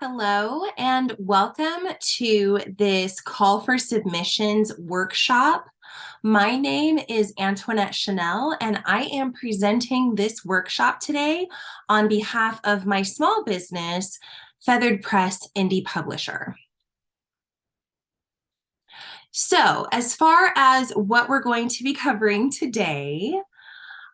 Hello and welcome to this call for submissions workshop. My name is Antoinette Chanel and I am presenting this workshop today on behalf of my small business, Feathered Press Indie Publisher. So as far as what we're going to be covering today,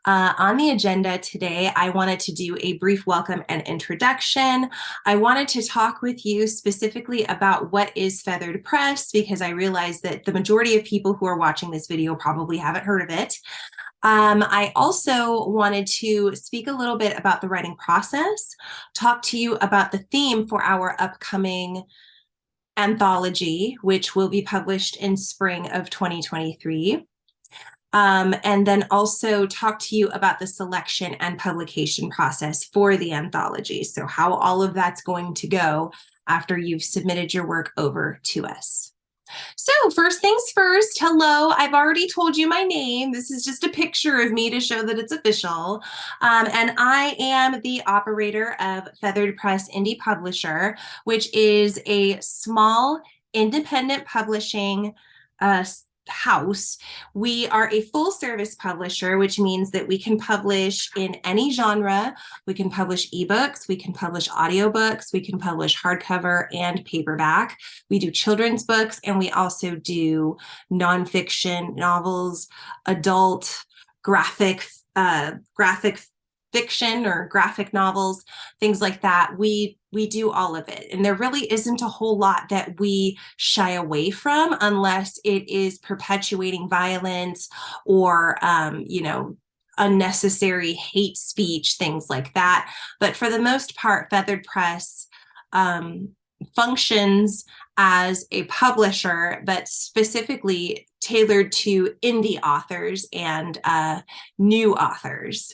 on the agenda today, I wanted to do a brief welcome and introduction. I wanted to talk with you specifically about what is Feathered Press, because I realize that the majority of people who are watching this video probably haven't heard of it. I also wanted to speak a little bit about the writing process, talk to you about the theme for our upcoming anthology, which will be published in spring of 2023. And then also talk to you about the selection and publication process for the anthology. So how all of that's going to go after you've submitted your work over to us. So first things first, hello, I've already told you my name. This is just a picture of me to show that it's official. And I am the operator of Feathered Press Indie Publisher, which is a small independent publishing house. We are a full service publisher, which means that we can publish in any genre. We can publish ebooks, we can publish audiobooks, we can publish hardcover and paperback. We do children's books, and we also do nonfiction novels, adult graphic fiction or graphic novels, things like that. We do all of it. And there really isn't a whole lot that we shy away from unless it is perpetuating violence or, unnecessary hate speech, things like that. But for the most part, Feathered Press functions as a publisher, but specifically tailored to indie authors and new authors.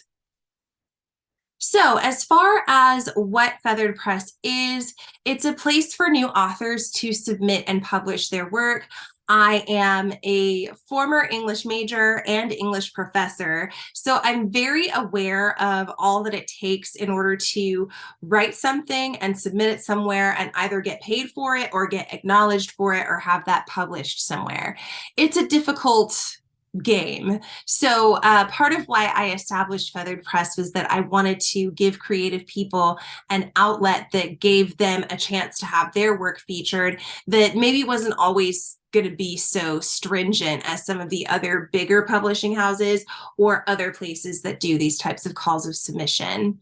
So as far as what Feathered Press is, it's a place for new authors to submit and publish their work. I am a former English major and English professor, so I'm very aware of all that it takes in order to write something and submit it somewhere and either get paid for it or get acknowledged for it or have that published somewhere. It's a difficult game. So part of why I established Feathered Press was that I wanted to give creative people an outlet that gave them a chance to have their work featured that maybe wasn't always going to be so stringent as some of the other bigger publishing houses or other places that do these types of calls of submission.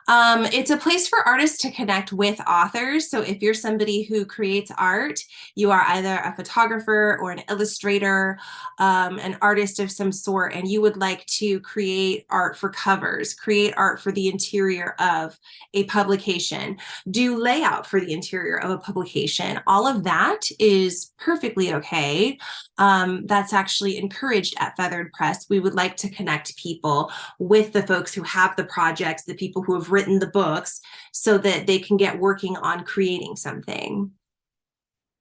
It's a place for artists to connect with authors. So if you're somebody who creates art, you are either a photographer or an illustrator, an artist of some sort, and you would like to create art for covers, create art for the interior of a publication, do layout for the interior of a publication, all of that is perfectly okay. That's actually encouraged at Feathered Press. We would like to connect people with the folks who have the projects, the people who have written the books, so that they can get working on creating something.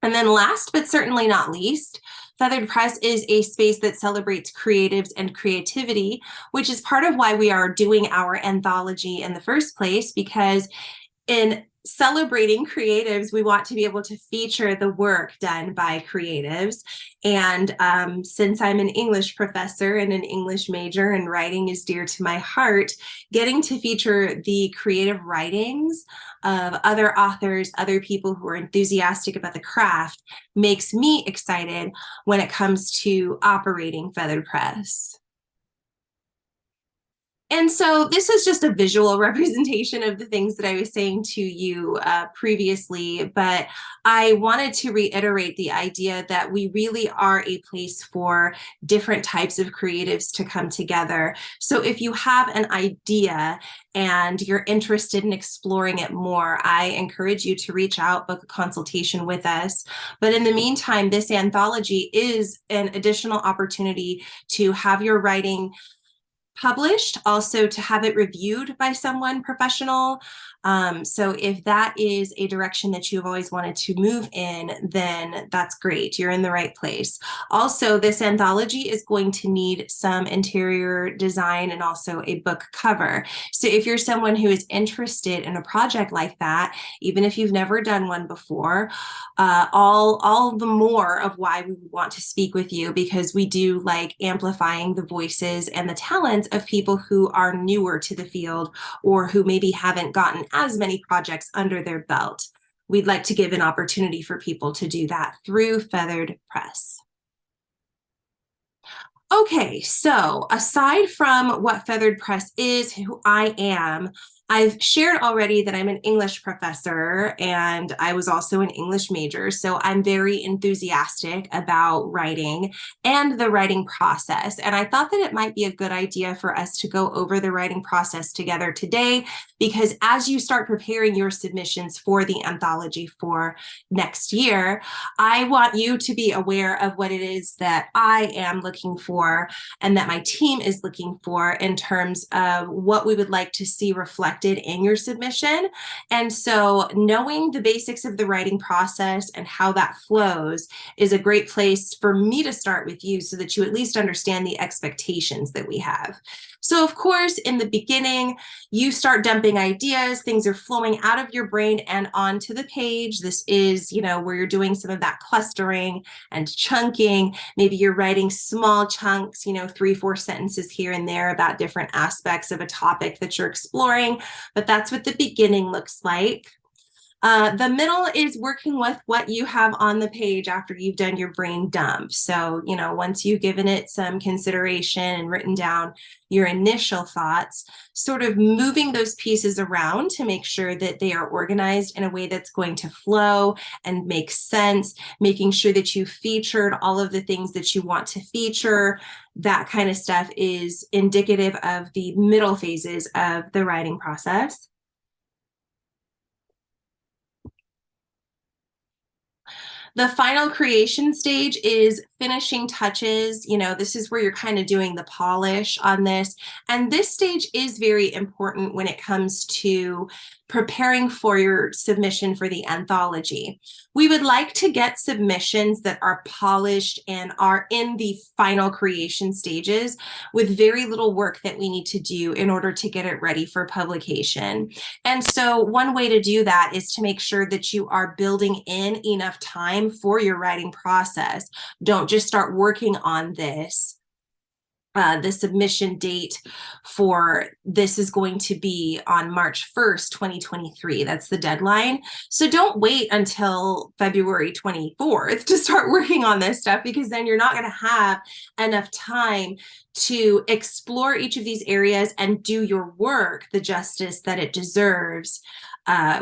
And then last but certainly not least, Feathered Press is a space that celebrates creatives and creativity, which is part of why we are doing our anthology in the first place, because in celebrating creatives, we want to be able to feature the work done by creatives. And since I'm an English professor and an English major and writing is dear to my heart, getting to feature the creative writings of other authors, other people who are enthusiastic about the craft, makes me excited when it comes to operating Feathered Press. And so this is just a visual representation of the things that I was saying to you previously, but I wanted to reiterate the idea that we really are a place for different types of creatives to come together. So if you have an idea and you're interested in exploring it more, I encourage you to reach out, book a consultation with us. But in the meantime, this anthology is an additional opportunity to have your writing published, also to have it reviewed by someone professional. So if that is a direction that you've always wanted to move in, then that's great. You're in the right place. Also, this anthology is going to need some interior design and also a book cover. So if you're someone who is interested in a project like that, even if you've never done one before, all the more of why we want to speak with you, because we do like amplifying the voices and the talents of people who are newer to the field or who maybe haven't gotten as many projects under their belt. We'd like to give an opportunity for people to do that through Feathered Press. Okay, so aside from what Feathered Press is, who I am, I've shared already that I'm an English professor and I was also an English major. So I'm very enthusiastic about writing and the writing process. And I thought that it might be a good idea for us to go over the writing process together today, because as you start preparing your submissions for the anthology for next year, I want you to be aware of what it is that I am looking for and that my team is looking for in terms of what we would like to see reflected in your submission. And so knowing the basics of the writing process and how that flows is a great place for me to start with you so that you at least understand the expectations that we have. So of course, in the beginning, you start dumping ideas, things are flowing out of your brain and onto the page. This is, where you're doing some of that clustering and chunking. Maybe you're writing small chunks, 3-4 sentences here and there about different aspects of a topic that you're exploring, but that's what the beginning looks like. The middle is working with what you have on the page after you've done your brain dump. So, once you've given it some consideration and written down your initial thoughts, sort of moving those pieces around to make sure that they are organized in a way that's going to flow and make sense, making sure that you featured all of the things that you want to feature. That kind of stuff is indicative of the middle phases of the writing process. The final creation stage is finishing touches. This is where you're kind of doing the polish on this. And this stage is very important when it comes to preparing for your submission for the anthology. We would like to get submissions that are polished and are in the final creation stages with very little work that we need to do in order to get it ready for publication. And so one way to do that is to make sure that you are building in enough time for your writing process. Don't just start working on this. The submission date for this is going to be on March 1st, 2023. That's the deadline. So don't wait until February 24th to start working on this stuff, because then you're not going to have enough time to explore each of these areas and do your work the justice that it deserves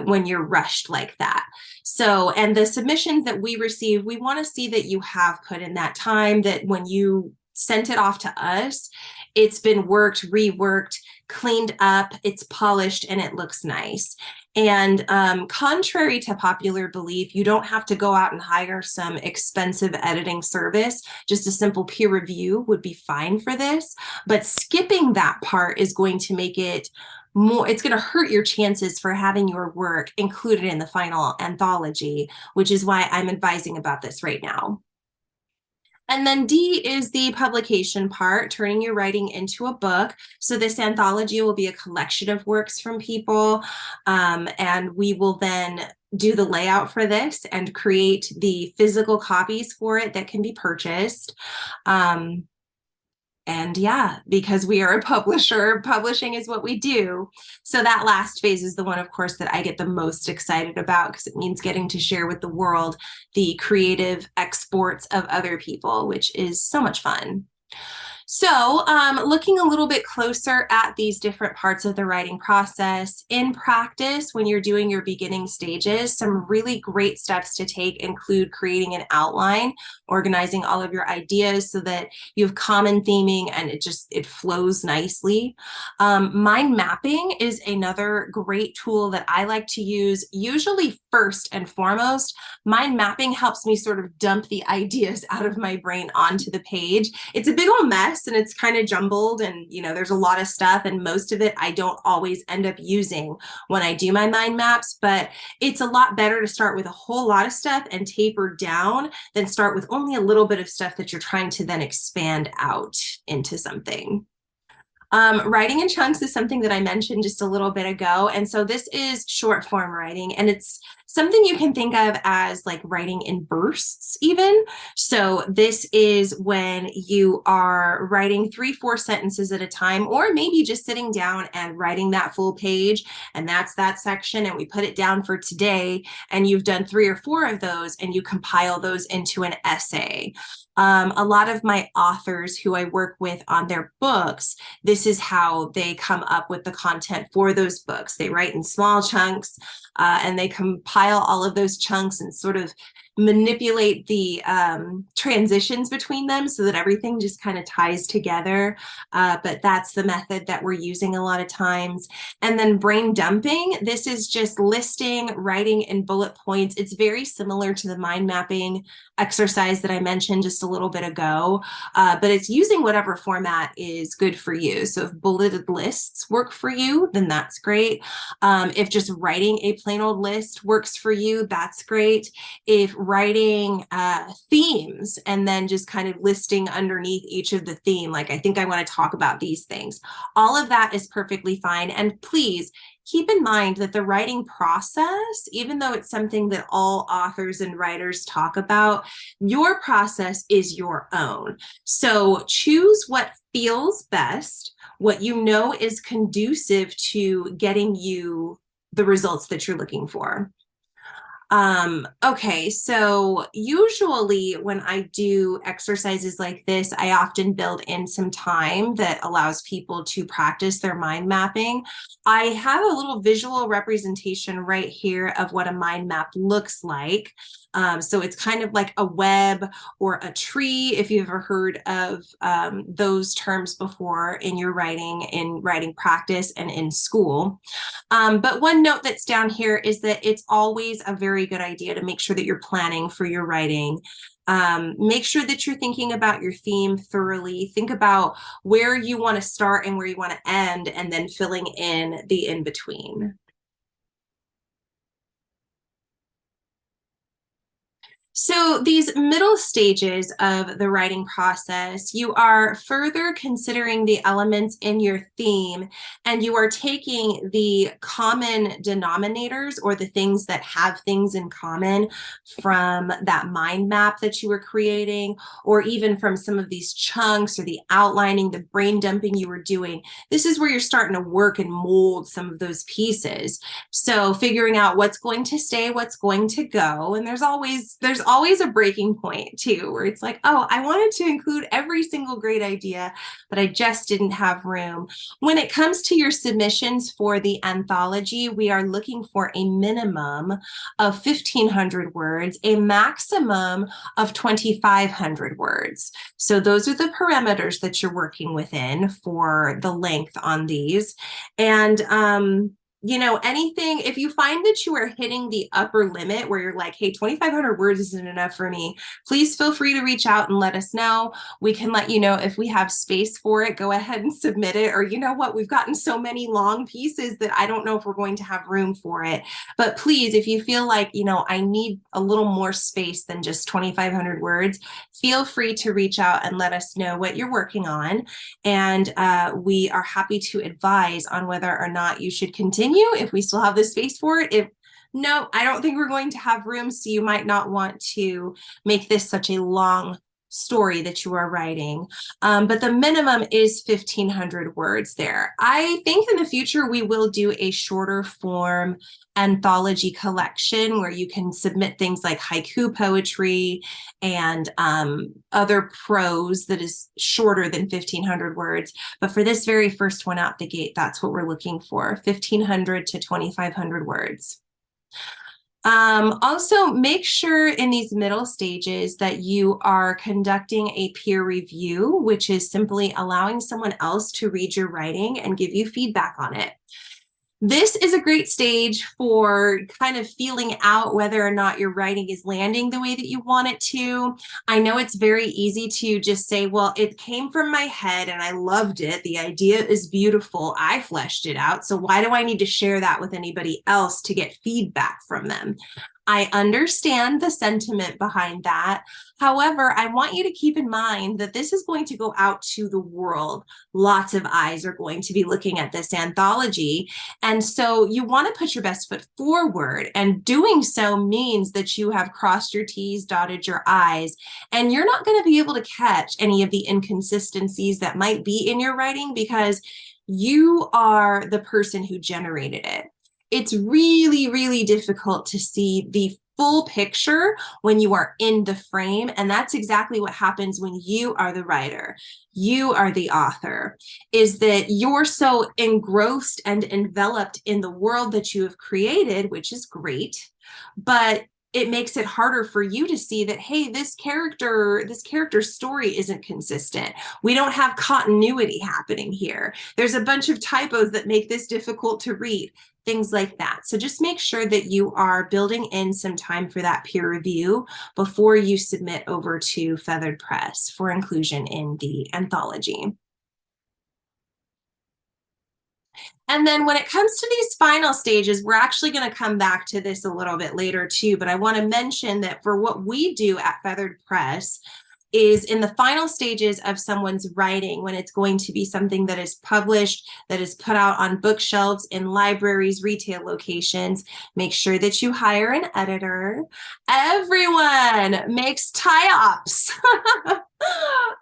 when you're rushed like that. So, and the submissions that we receive, we want to see that you have put in that time, that when you sent it off to us, it's been worked, reworked, cleaned up, it's polished, and it looks nice. And contrary to popular belief, you don't have to go out and hire some expensive editing service. Just a simple peer review would be fine for this. But skipping that part is going to make it more, it's going to hurt your chances for having your work included in the final anthology, which is why I'm advising about this right now. And then D is the publication part, turning your writing into a book. So this anthology will be a collection of works from people, and we will then do the layout for this and create the physical copies for it that can be purchased. And yeah, because we are a publisher, publishing is what we do. So that last phase is the one, of course, that I get the most excited about, because it means getting to share with the world the creative exports of other people, which is so much fun. So looking a little bit closer at these different parts of the writing process, in practice, when you're doing your beginning stages, some really great steps to take include creating an outline, organizing all of your ideas so that you have common theming and it flows nicely. Mind mapping is another great tool that I like to use, usually first and foremost. Mind mapping helps me sort of dump the ideas out of my brain onto the page. It's a big old mess, mess and it's kind of jumbled and, there's a lot of stuff, and most of it I don't always end up using when I do my mind maps, but it's a lot better to start with a whole lot of stuff and taper down than start with only a little bit of stuff that you're trying to then expand out into something. Writing in chunks is something that I mentioned just a little bit ago. And so this is short form writing, and it's something you can think of as like writing in bursts even. So this is when you are writing 3-4 sentences at a time, or maybe just sitting down and writing that full page, and that's that section, and we put it down for today, and you've done 3 or 4 of those, and you compile those into an essay. A lot of my authors who I work with on their books, this is how they come up with the content for those books. They write in small chunks, and they compile all of those chunks and sort of manipulate the transitions between them so that everything just kind of ties together. But that's the method that we're using a lot of times. And then brain dumping, this is just listing, writing in bullet points. It's very similar to the mind mapping exercise that I mentioned just a little bit ago, but it's using whatever format is good for you. So if bulleted lists work for you, then that's great. If just writing a plain old list works for you, that's great. If writing themes and then just kind of listing underneath each of the theme, like I think I want to talk about these things, all of that is perfectly fine. And please keep in mind that the writing process, even though it's something that all authors and writers talk about, your process is your own. So choose what feels best, what you know is conducive to getting you the results that you're looking for. Okay, so usually when I do exercises like this, I often build in some time that allows people to practice their mind mapping. I have a little visual representation right here of what a mind map looks like. So it's kind of like a web or a tree, if you've ever heard of those terms before in your in writing practice and in school. But one note that's down here is that it's always a very good idea to make sure that you're planning for your writing. Make sure that you're thinking about your theme thoroughly. Think about where you want to start and where you want to end, and then filling in the in-between. So these middle stages of the writing process, you are further considering the elements in your theme, and you are taking the common denominators, or the things that have things in common, from that mind map that you were creating, or even from some of these chunks or the outlining, the brain dumping you were doing. This is where you're starting to work and mold some of those pieces. So figuring out what's going to stay, what's going to go, and there's always a breaking point too, where it's like, oh, I wanted to include every single great idea, but I just didn't have room. When it comes to your submissions for the anthology, we are looking for a minimum of 1,500 words, a maximum of 2,500 words. So those are the parameters that you're working within for the length on these. And anything, if you find that you are hitting the upper limit where you're like, hey, 2,500 words isn't enough for me, please feel free to reach out and let us know. We can let you know if we have space for it. Go ahead and submit it. Or you know what, we've gotten so many long pieces that I don't know if we're going to have room for it. But please, if you feel like, I need a little more space than just 2,500 words, feel free to reach out and let us know what you're working on. And we are happy to advise on whether or not you should continue if we still have the space for it. If no, I don't think we're going to have room, so you might not want to make this such a long story that you are writing. But the minimum is 1,500 words there. I think in the future we will do a shorter form anthology collection where you can submit things like haiku poetry and other prose that is shorter than 1,500 words. But for this very first one out the gate, that's what we're looking for, 1,500 to 2,500 words. Also, make sure in these middle stages that you are conducting a peer review, which is simply allowing someone else to read your writing and give you feedback on it. This is a great stage for kind of feeling out whether or not your writing is landing the way that you want it to. I know it's very easy to just say, well, it came from my head and I loved it. The idea is beautiful. I fleshed it out. So why do I need to share that with anybody else to get feedback from them? I understand the sentiment behind that. However, I want you to keep in mind that this is going to go out to the world. Lots of eyes are going to be looking at this anthology. And so you want to put your best foot forward. And doing so means that you have crossed your T's, dotted your I's, and you're not going to be able to catch any of the inconsistencies that might be in your writing because you are the person who generated it. It's really, really difficult to see the full picture when you are in the frame. And that's exactly what happens when you are the writer, you are the author, is that you're so engrossed and enveloped in the world that you have created, which is great, but it makes it harder for you to see that, hey, this character's story isn't consistent. We don't have continuity happening here. There's a bunch of typos that make this difficult to read, things like that. So just make sure that you are building in some time for that peer review before you submit over to Feathered Press for inclusion in the anthology. And then when it comes to these final stages, we're actually going to come back to this a little bit later too, but I want to mention that for what we do at Feathered Press is in the final stages of someone's writing, when it's going to be something that is published, that is put out on bookshelves in libraries, retail locations, make sure that you hire an editor. Everyone makes tie-ups.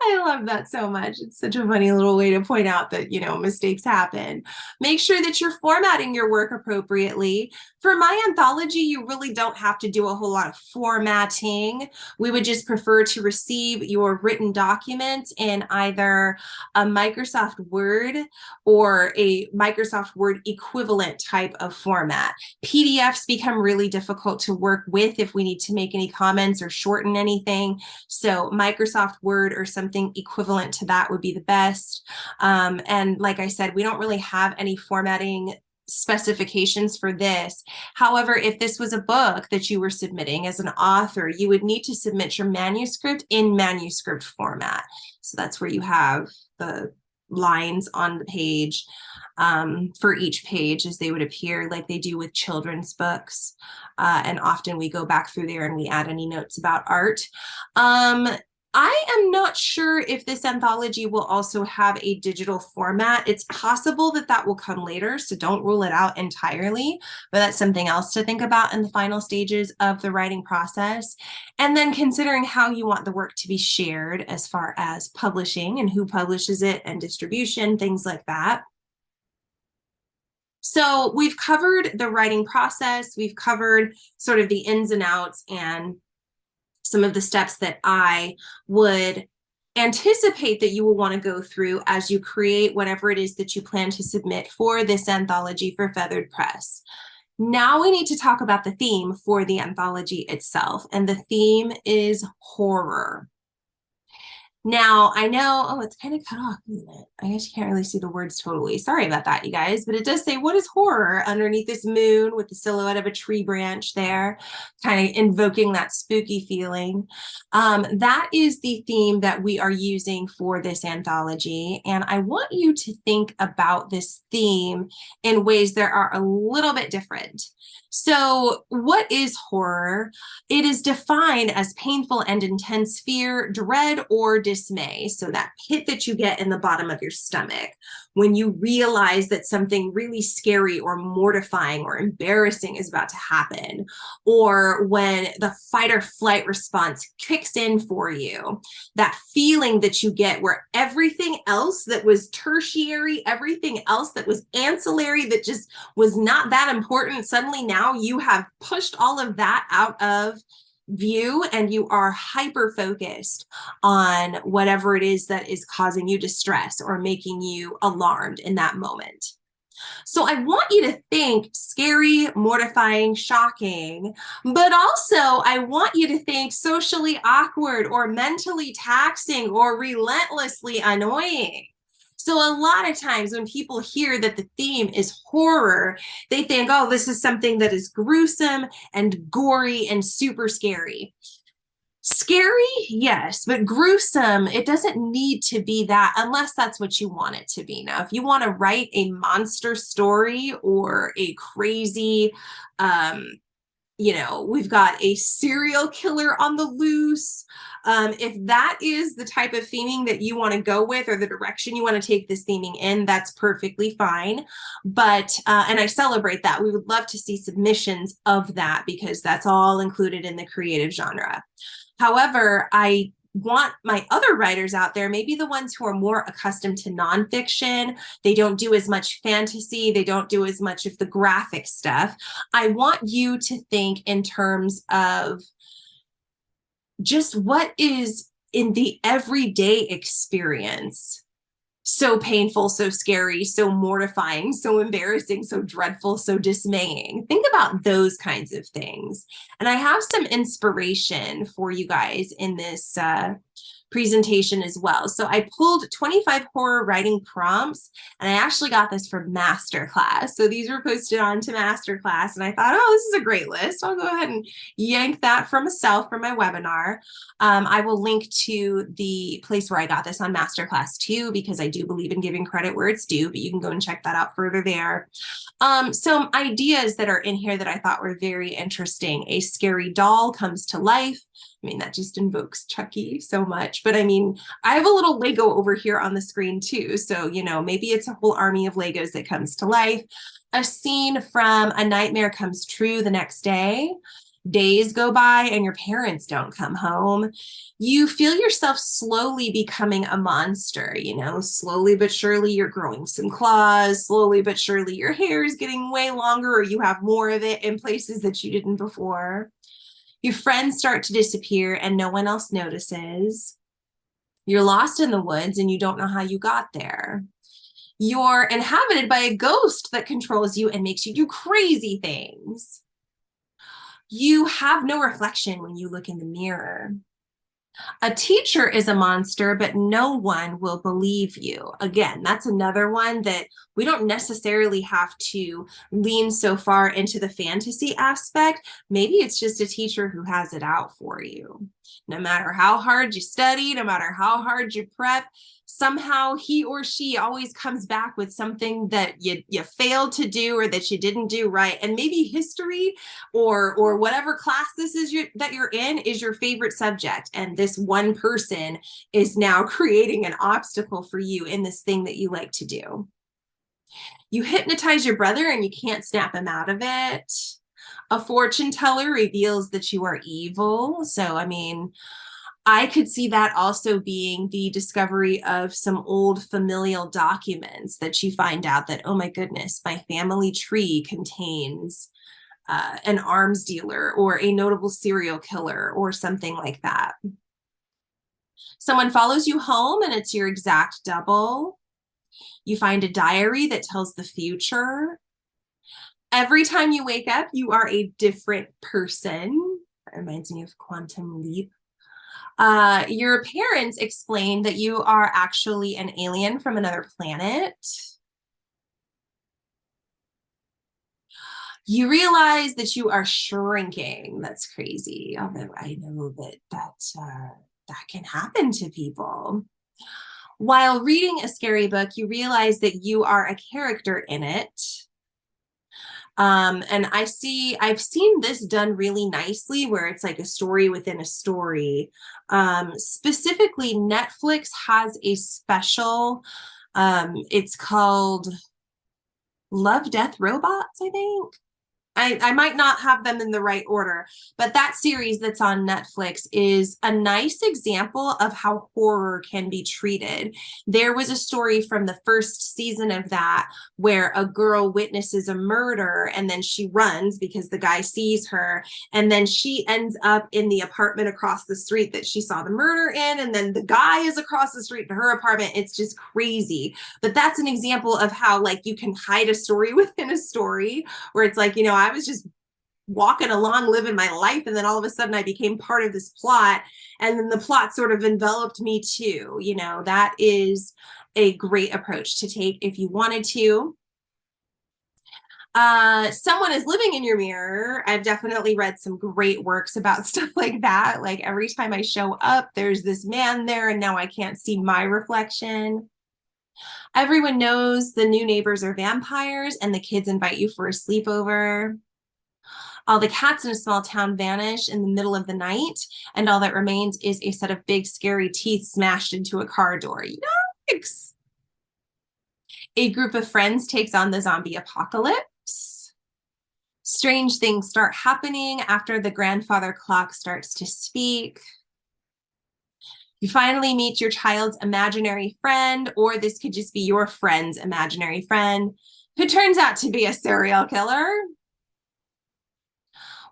I love that so much. It's such a funny little way to point out that, mistakes happen. Make sure that you're formatting your work appropriately. For my anthology, you really don't have to do a whole lot of formatting. We would just prefer to receive your written document in either a Microsoft Word or a Microsoft Word equivalent type of format. PDFs become really difficult to work with if we need to make any comments or shorten anything. So Microsoft Word or something equivalent to that would be the best. And like I said, we don't really have any formatting specifications for this. However, if this was a book that you were submitting as an author, you would need to submit your manuscript in manuscript format. So that's where you have the lines on the page for each page as they would appear like they do with children's books. And often we go back through there and we add any notes about art. I am not sure if this anthology will also have a digital format. It's possible that that will come later, so don't rule it out entirely, but that's something else to think about in the final stages of the writing process. And then considering how you want the work to be shared as far as publishing and who publishes it and distribution, things like that. So we've covered the writing process, we've covered sort of the ins and outs and some of the steps that I would anticipate that you will want to go through as you create whatever it is that you plan to submit for this anthology for Feathered Press. Now we need to talk about the theme for the anthology itself, and the theme is horror. Now, I know, it's kind of cut off, isn't it? I guess you can't really see the words totally. Sorry about that, you guys, but it does say, what is horror underneath this moon with the silhouette of a tree branch there, kind of invoking that spooky feeling. That is the theme that we are using for this anthology. And I want you to think about this theme in ways that are a little bit different. So what is horror? It is defined as painful and intense fear, dread, or dismay. So that pit that you get in the bottom of your stomach when you realize that something really scary or mortifying or embarrassing is about to happen, or when the fight or flight response kicks in for you, that feeling that you get where everything else that was tertiary, everything else that was ancillary, that just was not that important, suddenly now you have pushed all of that out of view and you are hyper focused on whatever it is that is causing you distress or making you alarmed in that moment. So I want you to think scary, mortifying, shocking, but also I want you to think socially awkward or mentally taxing or relentlessly annoying. So a lot of times when people hear that the theme is horror, they think, oh, this is something that is gruesome and gory and super scary. Scary, yes, but gruesome, it doesn't need to be that unless that's what you want it to be. Now, if you want to write a monster story or a crazy, we've got a serial killer on the loose. If that is the type of theming that you want to go with or the direction you want to take this theming in, that's perfectly fine. But, and I celebrate that. We would love to see submissions of that because that's all included in the creative genre. However, I want my other writers out there, maybe the ones who are more accustomed to nonfiction, they don't do as much fantasy, they don't do as much of the graphic stuff. I want you to think in terms of just what is in the everyday experience so painful, so scary, so mortifying, so embarrassing, so dreadful, so dismaying. Think about those kinds of things. And I have some inspiration for you guys in this presentation as well. So I pulled 25 horror writing prompts, and I actually got this from Masterclass. So these were posted onto Masterclass, and I thought, oh, this is a great list. I'll go ahead and yank that from myself for my webinar. I will link to the place where I got this on Masterclass too, because I do believe in giving credit where it's due, but you can go and check that out further there. Some ideas that are in here that I thought were very interesting. A scary doll comes to life. I mean, that just invokes Chucky so much. But I mean, I have a little Lego over here on the screen too. So, maybe it's a whole army of Legos that comes to life. A scene from A Nightmare Comes True the next day. Days go by and your parents don't come home. You feel yourself slowly becoming a monster, slowly but surely you're growing some claws, slowly but surely your hair is getting way longer or you have more of it in places that you didn't before. Your friends start to disappear and no one else notices. You're lost in the woods and you don't know how you got there. You're inhabited by a ghost that controls you and makes you do crazy things. You have no reflection when you look in the mirror. A teacher is a monster, but no one will believe you. Again, that's another one that we don't necessarily have to lean so far into the fantasy aspect. Maybe it's just a teacher who has it out for you. No matter how hard you study, no matter how hard you prep, somehow he or she always comes back with something that you failed to do or that you didn't do right. And maybe history or whatever class this is that you're in is your favorite subject. And this one person is now creating an obstacle for you in this thing that you like to do. You hypnotize your brother and you can't snap him out of it. A fortune teller reveals that you are evil. So, I mean, I could see that also being the discovery of some old familial documents that you find out that, oh my goodness, my family tree contains an arms dealer or a notable serial killer or something like that. Someone follows you home and it's your exact double. You find a diary that tells the future. Every time you wake up, you are a different person. That reminds me of Quantum Leap. Your parents explain that you are actually an alien from another planet. You realize that you are shrinking. That's crazy. Although I know that can happen to people. While reading a scary book, you realize that you are a character in it. And I've seen this done really nicely where it's like a story within a story. Specifically, Netflix has a special, it's called Love, Death, Robots, I think. I might not have them in the right order, but that series that's on Netflix is a nice example of how horror can be treated. There was a story from the first season of that where a girl witnesses a murder and then she runs because the guy sees her, and then she ends up in the apartment across the street that she saw the murder in, and then the guy is across the street to her apartment. It's just crazy. But that's an example of how like you can hide a story within a story where it's like, I was just walking along, living my life, and then all of a sudden I became part of this plot, and then the plot sort of enveloped me too. You know, that is a great approach to take if you wanted to. Someone is living in your mirror. I've definitely read some great works about stuff like that. Like every time I show up, there's this man there, and now I can't see my reflection. Everyone knows the new neighbors are vampires, and the kids invite you for a sleepover. All the cats in a small town vanish in the middle of the night, and all that remains is a set of big, scary teeth smashed into a car door. Yikes! A group of friends takes on the zombie apocalypse. Strange things start happening after the grandfather clock starts to speak. You finally meet your child's imaginary friend, or this could just be your friend's imaginary friend, who turns out to be a serial killer.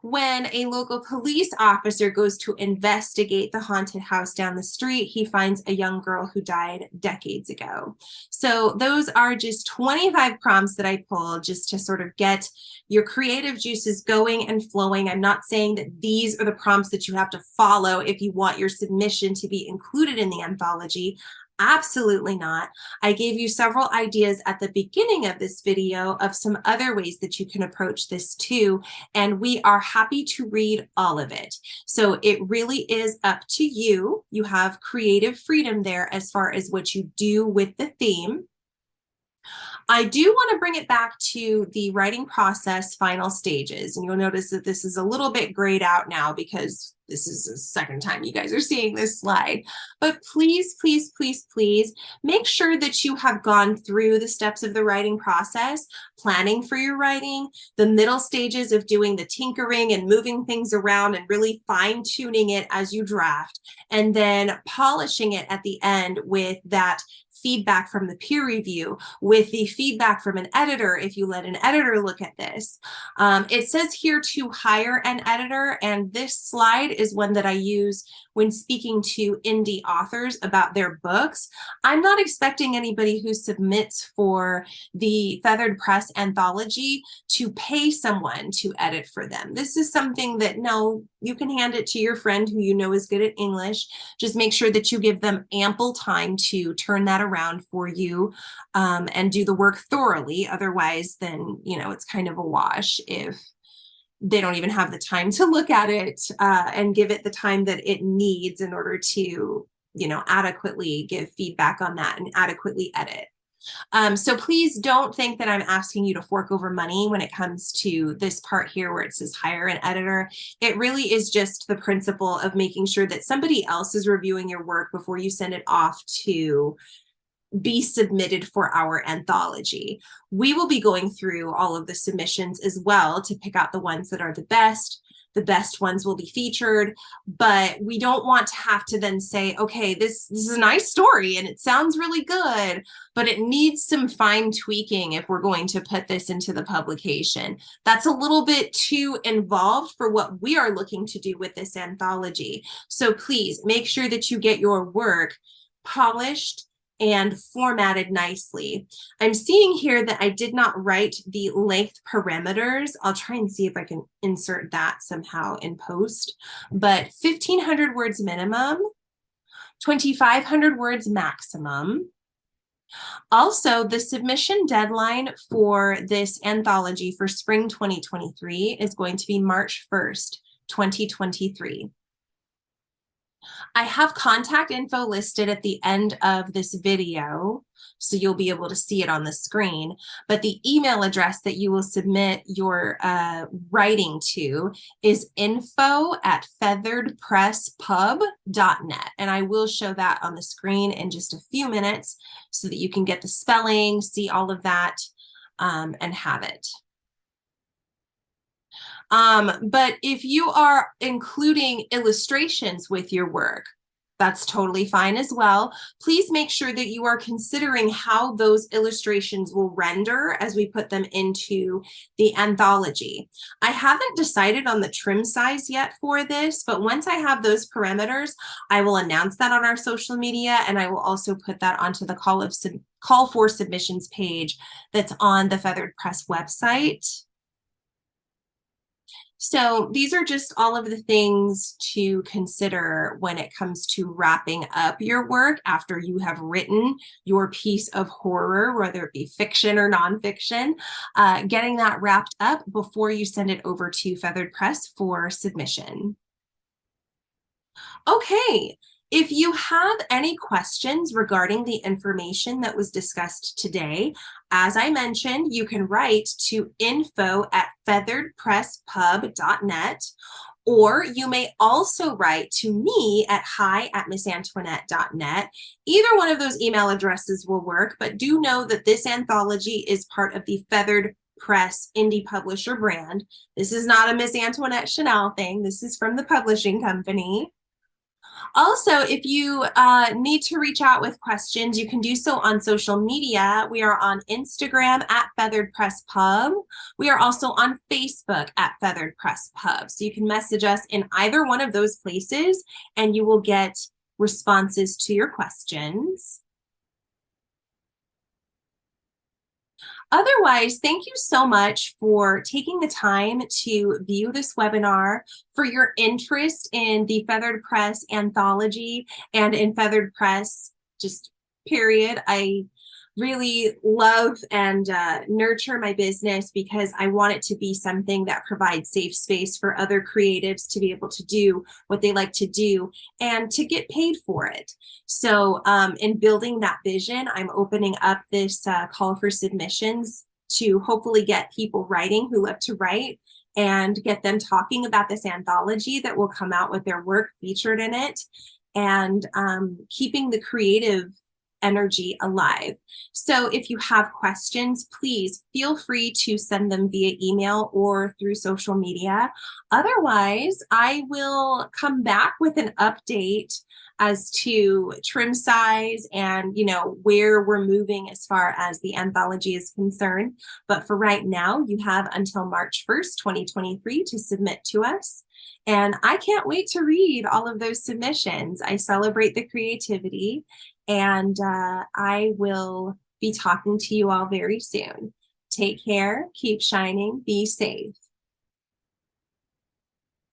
When a local police officer goes to investigate the haunted house down the street, he finds a young girl who died decades ago. So those are just 25 prompts that I pulled just to sort of get your creative juices going and flowing. I'm not saying that these are the prompts that you have to follow if you want your submission to be included in the anthology. Absolutely not. I gave you several ideas at the beginning of this video of some other ways that you can approach this too, and we are happy to read all of it. So it really is up to you. You have creative freedom there as far as what you do with the theme. I do want to bring it back to the writing process final stages, and you'll notice that this is a little bit grayed out now because this is the second time you guys are seeing this slide. But please, please, please, please make sure that you have gone through the steps of the writing process, planning for your writing, the middle stages of doing the tinkering and moving things around and really fine-tuning it as you draft, and then polishing it at the end with that feedback from the peer review, with the feedback from an editor if you let an editor look at this. It says here to hire an editor, and this slide is one that I use when speaking to indie authors about their books. I'm not expecting anybody who submits for the Feathered Press anthology to pay someone to edit for them. This is something that, no, you can hand it to your friend who you know is good at English. Just make sure that you give them ample time to turn that around for you and do the work thoroughly. Otherwise, then, you know, it's kind of a wash if they don't even have the time to look at it and give it the time that it needs in order to, you know, adequately give feedback on that and adequately edit. So please don't think that I'm asking you to fork over money when it comes to this part here where it says hire an editor. It really is just the principle of making sure that somebody else is reviewing your work before you send it off to be submitted for our anthology. We will be going through all of the submissions as well to pick out the ones that are the best. The best ones will be featured, but we don't want to have to then say, okay, this is a nice story and it sounds really good, but it needs some fine tweaking if we're going to put this into the publication. That's a little bit too involved for what we are looking to do with this anthology. So please make sure that you get your work polished and formatted nicely. I'm seeing here that I did not write the length parameters. I'll try and see if I can insert that somehow in post, but 1,500 words minimum, 2,500 words maximum. Also, the submission deadline for this anthology for spring 2023 is going to be March 1st, 2023. I have contact info listed at the end of this video, so you'll be able to see it on the screen, but the email address that you will submit your writing to is info@featheredpresspub.net, and I will show that on the screen in just a few minutes so that you can get the spelling, see all of that, and have it. But if you are including illustrations with your work, that's totally fine as well. Please make sure that you are considering how those illustrations will render as we put them into the anthology. I haven't decided on the trim size yet for this, but once I have those parameters, I will announce that on our social media, and I will also put that onto the call for submissions page that's on the Feathered Press website. So these are just all of the things to consider when it comes to wrapping up your work after you have written your piece of horror, whether it be fiction or nonfiction, getting that wrapped up before you send it over to Feathered Press for submission. Okay, if you have any questions regarding the information that was discussed today, as I mentioned, you can write to info@featheredpresspub.net, or you may also write to me at hi@missantoinette.net. Either one of those email addresses will work, but do know that this anthology is part of the Feathered Press indie publisher brand. This is not a Miss Antoinette Chanel thing. This is from the publishing company. Also, if you need to reach out with questions, you can do so on social media. We are on Instagram at Feathered Press Pub. We are also on Facebook at Feathered Press Pub. So you can message us in either one of those places and you will get responses to your questions. Otherwise, thank you so much for taking the time to view this webinar, for your interest in the Feathered Press anthology and in Feathered Press, just period. I really love and nurture my business because I want it to be something that provides safe space for other creatives to be able to do what they like to do and to get paid for it. So in building that vision, I'm opening up this call for submissions to hopefully get people writing who love to write and get them talking about this anthology that will come out with their work featured in it, and keeping the creative energy alive. So if you have questions, please feel free to send them via email or through social media. Otherwise, I will come back with an update as to trim size and, you know, where we're moving as far as the anthology is concerned. But for right now, you have until March 1st, 2023 to submit to us. And I can't wait to read all of those submissions. I celebrate the creativity, and I will be talking to you all very soon. Take care, keep shining, be safe.